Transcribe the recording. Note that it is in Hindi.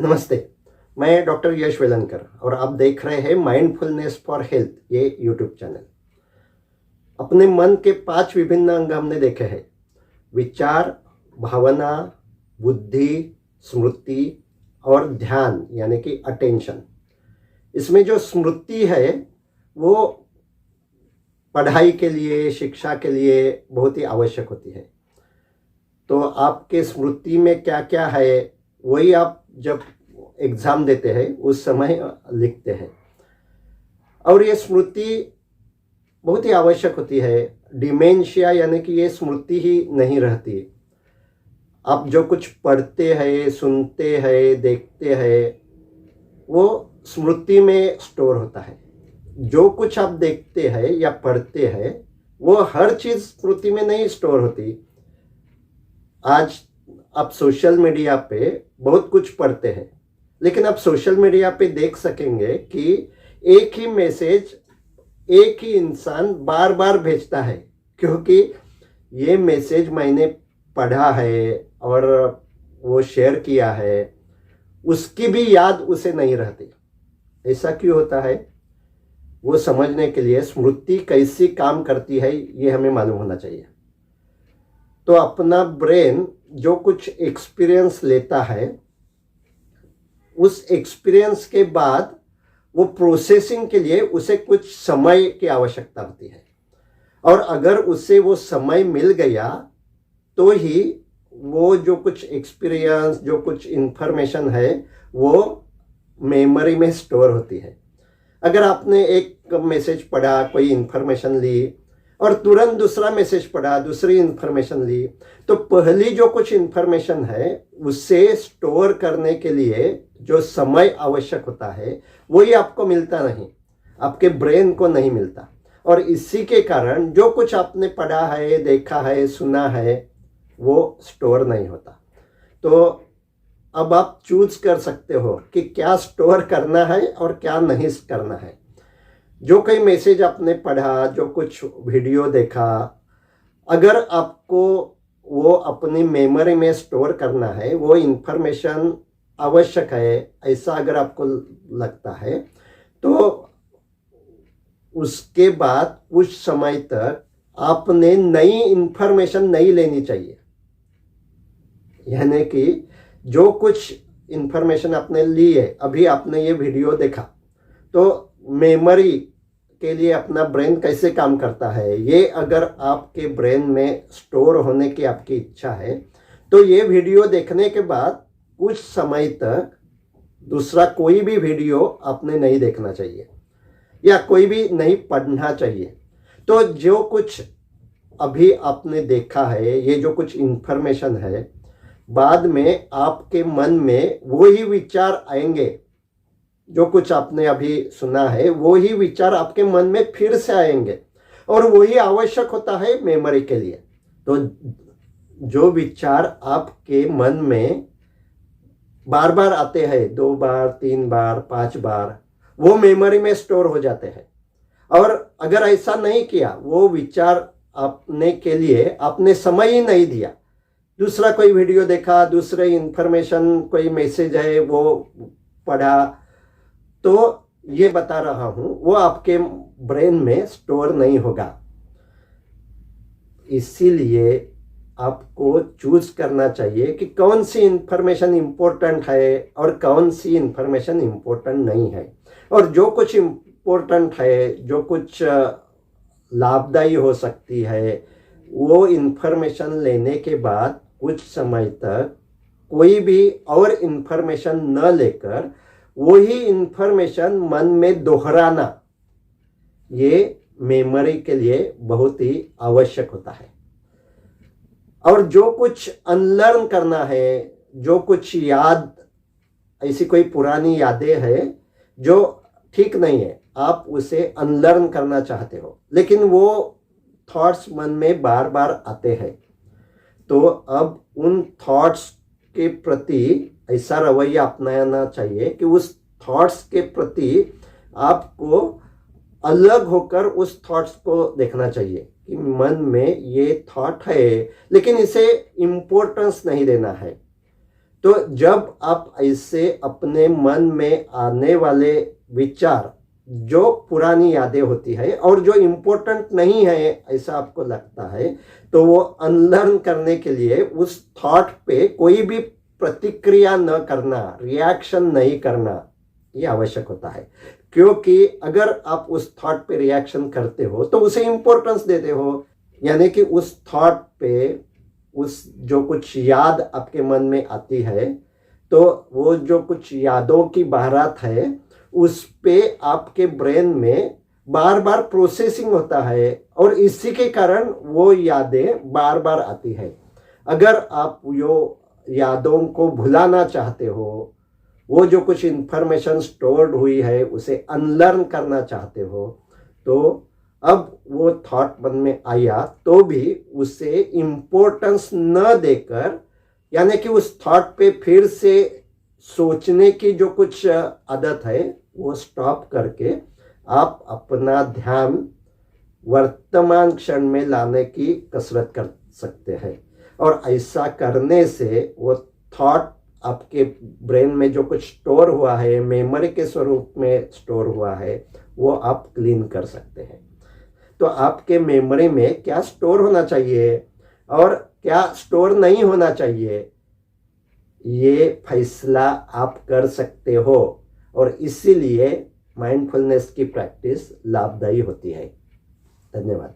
नमस्ते। मैं डॉक्टर यश वेलनकर और आप देख रहे हैं माइंडफुलनेस फॉर हेल्थ, ये यूट्यूब चैनल। अपने मन के 5 विभिन्न अंग हमने देखे हैं: विचार, भावना, बुद्धि, स्मृति और ध्यान यानी कि अटेंशन। इसमें जो स्मृति है वो पढ़ाई के लिए, शिक्षा के लिए बहुत ही आवश्यक होती है। तो आपके स्मृति में क्या क्या है वही आप जब एग्जाम देते हैं उस समय लिखते हैं। और ये स्मृति बहुत ही आवश्यक होती है। डिमेंशिया यानी कि ये स्मृति ही नहीं रहती। आप जो कुछ पढ़ते हैं, सुनते हैं, देखते हैं वो स्मृति में स्टोर होता है। जो कुछ आप देखते हैं या पढ़ते हैं वो हर चीज़ स्मृति में नहीं स्टोर होती। आज आप सोशल मीडिया पे बहुत कुछ पढ़ते हैं, लेकिन आप सोशल मीडिया पे देख सकेंगे कि एक ही मैसेज एक ही इंसान बार बार भेजता है, क्योंकि ये मैसेज मैंने पढ़ा है और वो शेयर किया है, उसकी भी याद उसे नहीं रहती। ऐसा क्यों होता है? वो समझने के लिए स्मृति कैसी काम करती है ये हमें मालूम होना चाहिए। तो अपना ब्रेन जो कुछ एक्सपीरियंस लेता है, उस एक्सपीरियंस के बाद वो प्रोसेसिंग के लिए उसे कुछ समय की आवश्यकता होती है। और अगर उसे वो समय मिल गया तो ही वो जो कुछ एक्सपीरियंस, जो कुछ इंफॉर्मेशन है वो मेमोरी में स्टोर होती है। अगर आपने एक मैसेज पढ़ा, कोई इंफॉर्मेशन ली और तुरंत दूसरा मैसेज पढ़ा, दूसरी इंफॉर्मेशन ली, तो पहली जो कुछ इंफॉर्मेशन है उसे स्टोर करने के लिए जो समय आवश्यक होता है वही आपको मिलता नहीं, आपके ब्रेन को नहीं मिलता। और इसी के कारण जो कुछ आपने पढ़ा है, देखा है, सुना है वो स्टोर नहीं होता। तो अब आप चूज कर सकते हो कि क्या स्टोर करना है और क्या नहीं करना है। जो कई मैसेज आपने पढ़ा, जो कुछ वीडियो देखा, अगर आपको वो अपनी मेमोरी में स्टोर करना है, वो इंफॉर्मेशन आवश्यक है, ऐसा अगर आपको लगता है, तो उसके बाद कुछ समय तक आपने नई इंफॉर्मेशन नहीं लेनी चाहिए। यानी कि जो कुछ इंफॉर्मेशन आपने ली है, अभी आपने ये वीडियो देखा, तो मेमोरी के लिए अपना ब्रेन कैसे काम करता है ये अगर आपके ब्रेन में स्टोर होने की आपकी इच्छा है, तो ये वीडियो देखने के बाद कुछ समय तक दूसरा कोई भी वीडियो आपने नहीं देखना चाहिए या कोई भी नहीं पढ़ना चाहिए। तो जो कुछ अभी आपने देखा है, ये जो कुछ इंफॉर्मेशन है, बाद में आपके मन में वही विचार आएंगे। जो कुछ आपने अभी सुना है वही विचार आपके मन में फिर से आएंगे और वही आवश्यक होता है मेमोरी के लिए। तो जो विचार आपके मन में बार बार आते हैं, 2 बार, 3 बार, 5 बार, वो मेमोरी में स्टोर हो जाते हैं। और अगर ऐसा नहीं किया, वो विचार आपने के लिए आपने समय ही नहीं दिया, दूसरा कोई वीडियो देखा, दूसरे इंफॉर्मेशन, कोई मैसेज है वो पढ़ा, तो ये बता रहा हूं वो आपके ब्रेन में स्टोर नहीं होगा। इसीलिए आपको चूज करना चाहिए कि कौन सी इंफॉर्मेशन इंपॉर्टेंट है और कौन सी इंफॉर्मेशन इंपॉर्टेंट नहीं है। और जो कुछ इंपॉर्टेंट है, जो कुछ लाभदायी हो सकती है, वो इंफॉर्मेशन लेने के बाद कुछ समय तक कोई भी और इंफॉर्मेशन न लेकर वही इंफॉर्मेशन मन में दोहराना, ये मेमोरी के लिए बहुत ही आवश्यक होता है। और जो कुछ अनलर्न करना है, जो कुछ याद, ऐसी कोई पुरानी यादें हैं जो ठीक नहीं है, आप उसे अनलर्न करना चाहते हो, लेकिन वो थॉट्स मन में बार बार आते हैं, तो अब उन थॉट्स के प्रति ऐसा रवैया अपनाना चाहिए कि उस थॉट्स के प्रति आपको अलग होकर उस थॉट्स को देखना चाहिए कि मन में ये थॉट है, लेकिन इसे इम्पोर्टेंस नहीं देना है। तो जब आप ऐसे अपने मन में आने वाले विचार, जो पुरानी यादें होती है और जो इम्पोर्टेंट नहीं है ऐसा आपको लगता है, तो वो अनलर्न करने के लिए उस थॉट पे कोई भी प्रतिक्रिया न करना, रिएक्शन नहीं करना, ये आवश्यक होता है। क्योंकि अगर आप उस थॉट पे रिएक्शन करते हो तो उसे इंपॉर्टेंस देते हो, यानी कि उस थॉट पे, उस जो कुछ याद आपके मन में आती है, तो वो जो कुछ यादों की बारात है उस पे आपके ब्रेन में बार बार प्रोसेसिंग होता है और इसी के कारण वो यादें बार बार आती है। अगर आप वो यादों को भुलाना चाहते हो, वो जो कुछ इंफॉर्मेशन स्टोर्ड हुई है उसे अनलर्न करना चाहते हो, तो अब वो थॉट मन में आया तो भी उसे इम्पोर्टेंस न देकर, यानी कि उस थॉट पे फिर से सोचने की जो कुछ आदत है वो स्टॉप करके आप अपना ध्यान वर्तमान क्षण में लाने की कसरत कर सकते हैं। और ऐसा करने से वो थॉट आपके ब्रेन में जो कुछ स्टोर हुआ है, मेमोरी के स्वरूप में स्टोर हुआ है, वो आप क्लीन कर सकते हैं। तो आपके मेमोरी में क्या स्टोर होना चाहिए और क्या स्टोर नहीं होना चाहिए, ये फैसला आप कर सकते हो। और इसीलिए माइंडफुलनेस की प्रैक्टिस लाभदायी होती है। धन्यवाद।